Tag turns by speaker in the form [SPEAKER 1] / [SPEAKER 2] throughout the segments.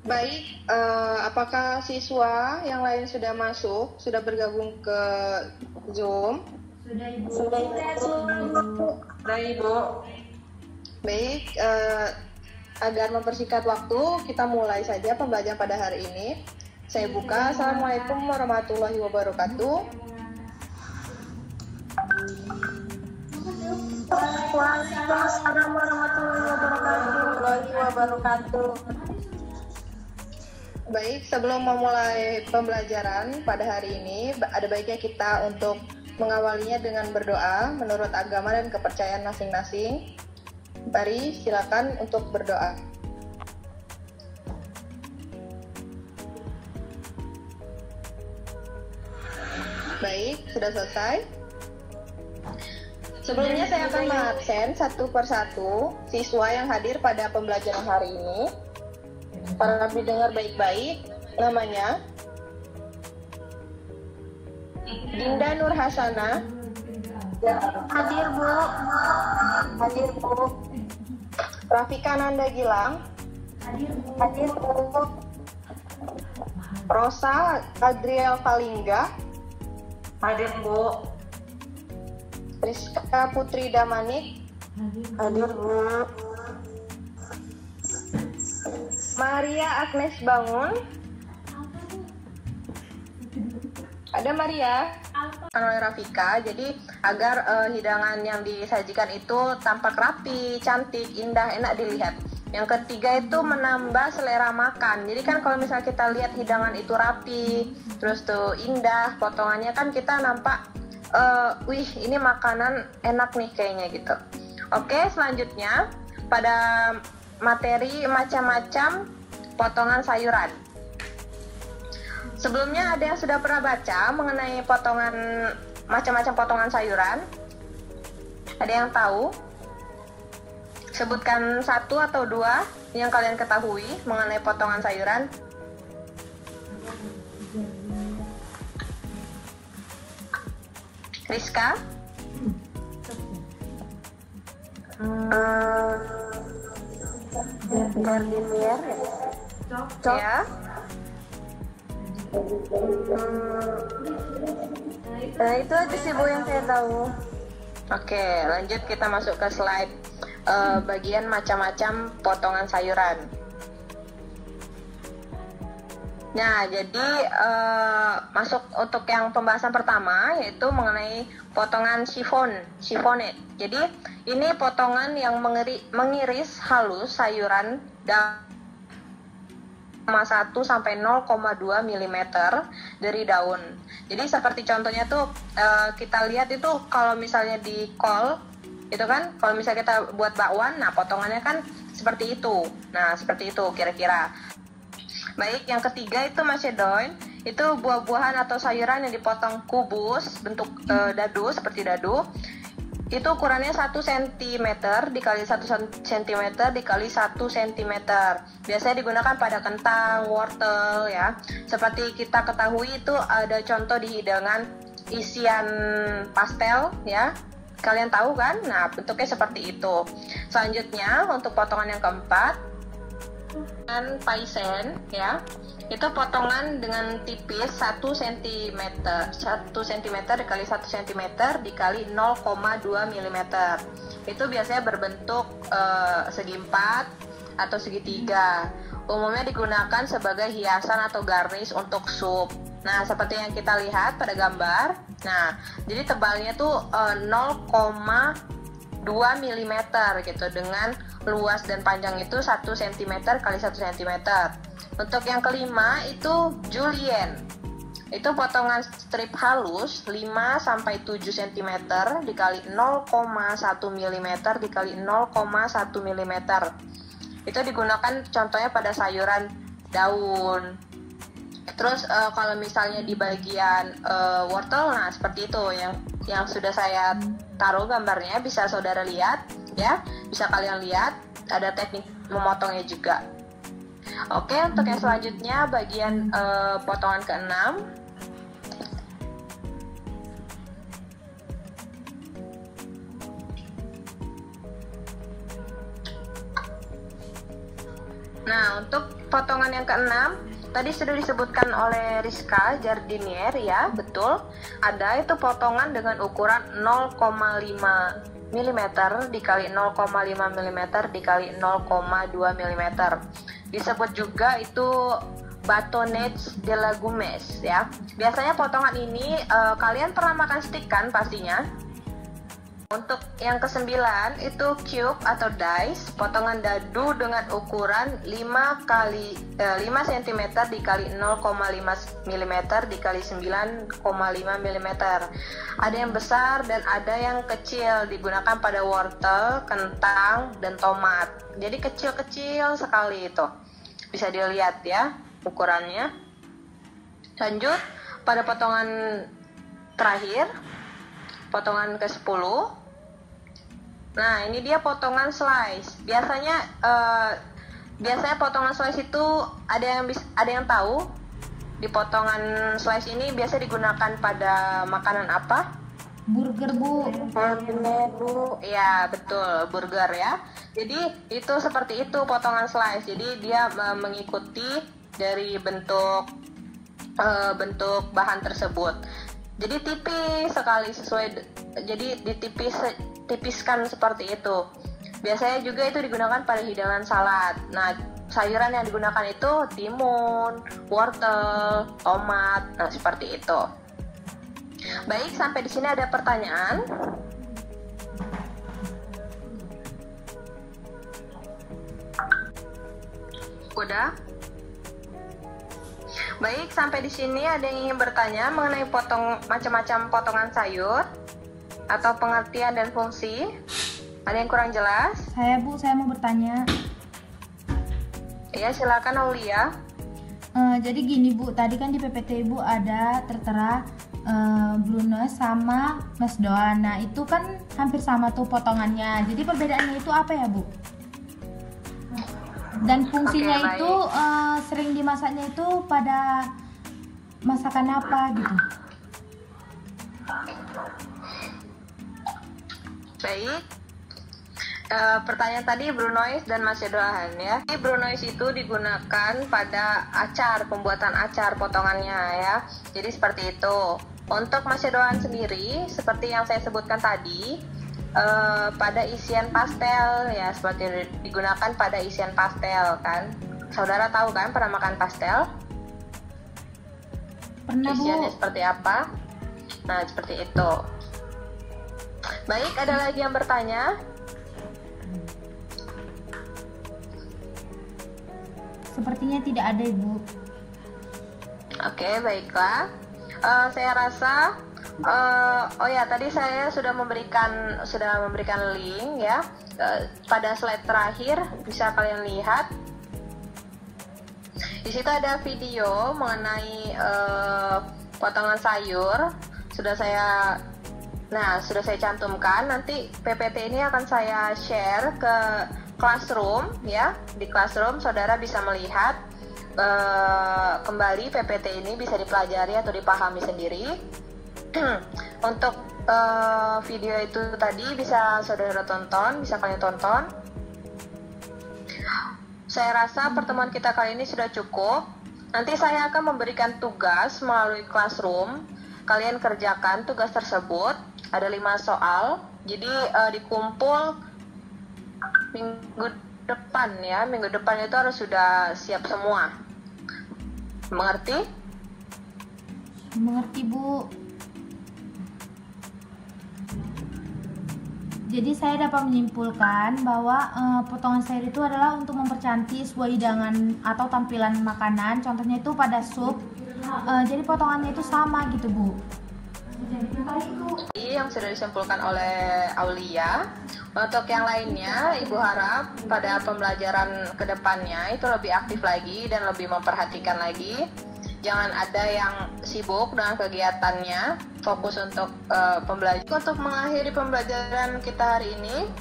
[SPEAKER 1] Baik, apakah siswa yang lain sudah masuk, sudah bergabung ke Zoom?
[SPEAKER 2] Sudah Ibu.
[SPEAKER 3] Sudah Ibu.
[SPEAKER 1] Baik, agar mempersingkat waktu, kita mulai saja pembelajaran pada hari ini. Saya buka. Assalamualaikum warahmatullahi wabarakatuh.
[SPEAKER 3] Waalaikumsalam warahmatullahi wabarakatuh.
[SPEAKER 1] Baik, sebelum memulai pembelajaran pada hari ini, ada baiknya kita untuk mengawalinya dengan berdoa menurut agama dan kepercayaan masing-masing. Mari silakan untuk berdoa. Baik, sudah selesai. Sebelumnya saya akan mengabsen satu persatu siswa yang hadir pada pembelajaran hari ini. Para pendengar baik-baik, namanya Dinda Nur Hasana.
[SPEAKER 3] Hadir Bu. Hadir Bu.
[SPEAKER 1] Rafika Nanda Gilang.
[SPEAKER 3] Hadir Bu.
[SPEAKER 1] Rosa Adriel Palingga.
[SPEAKER 3] Hadir Bu.
[SPEAKER 1] Rizka Putri Damanik.
[SPEAKER 3] Hadir Bu.
[SPEAKER 1] Maria Agnes Bangun. Ada Maria oleh Rafika. Jadi agar hidangan yang disajikan itu tampak rapi, cantik, indah, enak dilihat. Yang ketiga itu menambah selera makan. Jadi kan kalau misalnya kita lihat hidangan itu rapi, terus tuh indah, potongannya kan kita nampak, wih ini makanan enak nih kayaknya gitu. Oke, selanjutnya pada materi macam-macam potongan sayuran. Sebelumnya ada yang sudah pernah baca mengenai potongan macam-macam potongan sayuran? Ada yang tahu? Sebutkan satu atau dua yang kalian ketahui mengenai potongan sayuran. Rizka?
[SPEAKER 3] Gardenier.
[SPEAKER 1] Ya.
[SPEAKER 3] Nah itu aja sih Bu yang saya tahu.
[SPEAKER 1] Oke, lanjut kita masuk ke slide bagian macam-macam potongan sayuran. Nah, jadi masuk untuk yang pembahasan pertama yaitu mengenai potongan chiffonette. Jadi ini potongan yang mengiris halus sayuran dalam 1 sampai 0,2 mm dari daun. Jadi seperti contohnya tuh kita lihat itu kalau misalnya di kol itu kan kalau misalnya kita buat bakwan, nah potongannya kan seperti itu. Nah, seperti itu kira-kira. Baik, yang ketiga itu macedon. Itu buah-buahan atau sayuran yang dipotong kubus bentuk dadu seperti dadu. Itu ukurannya 1 cm dikali 1 cm dikali 1 cm. Biasanya digunakan pada kentang, wortel ya. Seperti kita ketahui itu ada contoh di hidangan isian pastel ya. Kalian tahu kan? Nah, bentuknya seperti itu. Selanjutnya untuk potongan yang keempat, paisen ya. Itu potongan dengan tipis 1 cm dikali 1 cm dikali 0,2 mm. Itu biasanya berbentuk segi 4 atau segitiga. Umumnya digunakan sebagai hiasan atau garnish untuk sup. Nah, seperti yang kita lihat pada gambar. Nah, jadi tebalnya tuh 0,2 mm gitu dengan luas dan panjang itu 1 cm kali 1 cm. Untuk yang kelima itu julienne. Itu potongan strip halus 5 sampai 7 cm dikali 0,1 mm dikali 0,1 mm. Itu digunakan contohnya pada sayuran daun. Terus kalau misalnya di bagian wortel, nah seperti itu yang sudah saya taruh gambarnya, bisa saudara lihat ya, bisa kalian lihat ada teknik memotongnya juga. Oke, untuk yang selanjutnya bagian potongan keenam. Nah, untuk potongan yang keenam, tadi sudah disebutkan oleh Rizka Jardinier ya, betul. Ada itu potongan dengan ukuran 0,5 mm dikali 0,5 mm dikali 0,2 mm. Disebut juga itu bâtonnets de légumes ya. Biasanya potongan ini kalian pernah makan steak kan pastinya. Untuk yang kesembilan itu cube atau dice, potongan dadu dengan ukuran 5 cm dikali 0,5 mm dikali 9,5 mm. Ada yang besar dan ada yang kecil, digunakan pada wortel, kentang, dan tomat. Jadi kecil-kecil sekali itu. Bisa dilihat ya ukurannya. Lanjut pada potongan terakhir, potongan ke-10. Nah, ini dia potongan slice. Biasanya potongan slice itu ada yang tahu di potongan slice ini biasa digunakan pada makanan apa?
[SPEAKER 2] Burger, Bu.
[SPEAKER 3] Burger, Bu.
[SPEAKER 1] Ya, betul, burger ya. Jadi itu seperti itu potongan slice. Jadi dia mengikuti dari bentuk bahan tersebut. Jadi tipis sekali jadi tipiskan seperti itu. Biasanya juga itu digunakan pada hidangan salad. Nah, sayuran yang digunakan itu timun, wortel, tomat. Nah, seperti itu. Baik, sampai di sini ada pertanyaan? Udah? Baik, sampai di sini ada yang ingin bertanya mengenai macam-macam potongan sayur atau pengertian dan fungsi? Ada yang kurang jelas?
[SPEAKER 2] Saya, Bu, saya mau bertanya.
[SPEAKER 1] Ya, silakan Aulia.
[SPEAKER 2] Jadi gini, Bu, tadi kan di PPT Ibu ada tertera Brunes sama Mesdoan. Nah, itu kan hampir sama tuh potongannya. Jadi perbedaannya itu apa ya, Bu? Dan fungsinya
[SPEAKER 1] Oke,
[SPEAKER 2] itu sering dimasaknya itu pada masakan apa gitu?
[SPEAKER 1] Baik. Pertanyaan tadi Brunoise dan Macédoine ya. Brunoise itu digunakan pada pembuatan acar potongannya ya. Jadi seperti itu. Untuk Macédoine sendiri, seperti yang saya sebutkan tadi, pada isian pastel ya, seperti digunakan pada isian pastel kan. Saudara tahu kan pernah makan pastel?
[SPEAKER 2] Pernah, Bu.
[SPEAKER 1] Isiannya seperti apa? Nah, seperti itu. Baik, ada lagi yang bertanya?
[SPEAKER 2] Sepertinya tidak ada, Ibu.
[SPEAKER 1] Oke, baiklah. Saya rasa tadi saya sudah memberikan link ya. Pada slide terakhir bisa kalian lihat. Di situ ada video mengenai potongan sayur. Sudah saya cantumkan. Nanti PPT ini akan saya share ke Classroom ya. Di Classroom saudara bisa melihat kembali PPT ini, bisa dipelajari atau dipahami sendiri. Untuk video itu tadi bisa saudara tonton, bisa kalian tonton. Saya rasa pertemuan kita kali ini sudah cukup. Nanti saya akan memberikan tugas melalui Classroom. Kalian kerjakan tugas tersebut. Ada 5 soal. Jadi dikumpul minggu depan ya. Minggu depan itu harus sudah siap semua. Mengerti?
[SPEAKER 2] Mengerti, Bu. Jadi saya dapat menyimpulkan bahwa potongan sayur itu adalah untuk mempercantik sebuah hidangan atau tampilan makanan. Contohnya itu pada sup. Jadi potongannya itu sama gitu, Bu.
[SPEAKER 1] Yang sudah disimpulkan oleh Aulia. Untuk yang lainnya, Ibu harap pada pembelajaran kedepannya itu lebih aktif lagi dan lebih memperhatikan lagi. Jangan ada yang sibuk dengan kegiatannya, fokus untuk pembelajaran. Untuk mengakhiri pembelajaran kita hari ini,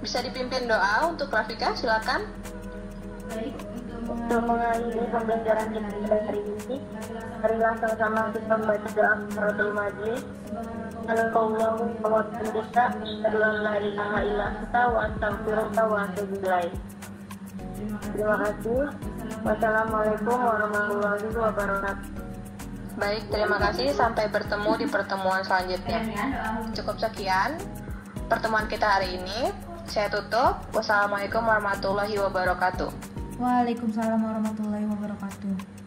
[SPEAKER 1] bisa dipimpin doa untuk Rafika, silakan.
[SPEAKER 3] Baik, untuk mengakhiri pembelajaran kita hari ini, marilah sama-sama kita membaca doa Kafaratul Majlis. Allahumma wa bihamdika, asyhadu an la ilaha illa anta wa astaghfiruka wa atubu ilaik. Terima kasih. Wassalamualaikum warahmatullahi wabarakatuh.
[SPEAKER 1] Baik, terima kasih. Sampai bertemu di pertemuan selanjutnya. Cukup sekian pertemuan kita hari ini. Saya tutup. Wassalamualaikum warahmatullahi wabarakatuh.
[SPEAKER 2] Waalaikumsalam warahmatullahi wabarakatuh.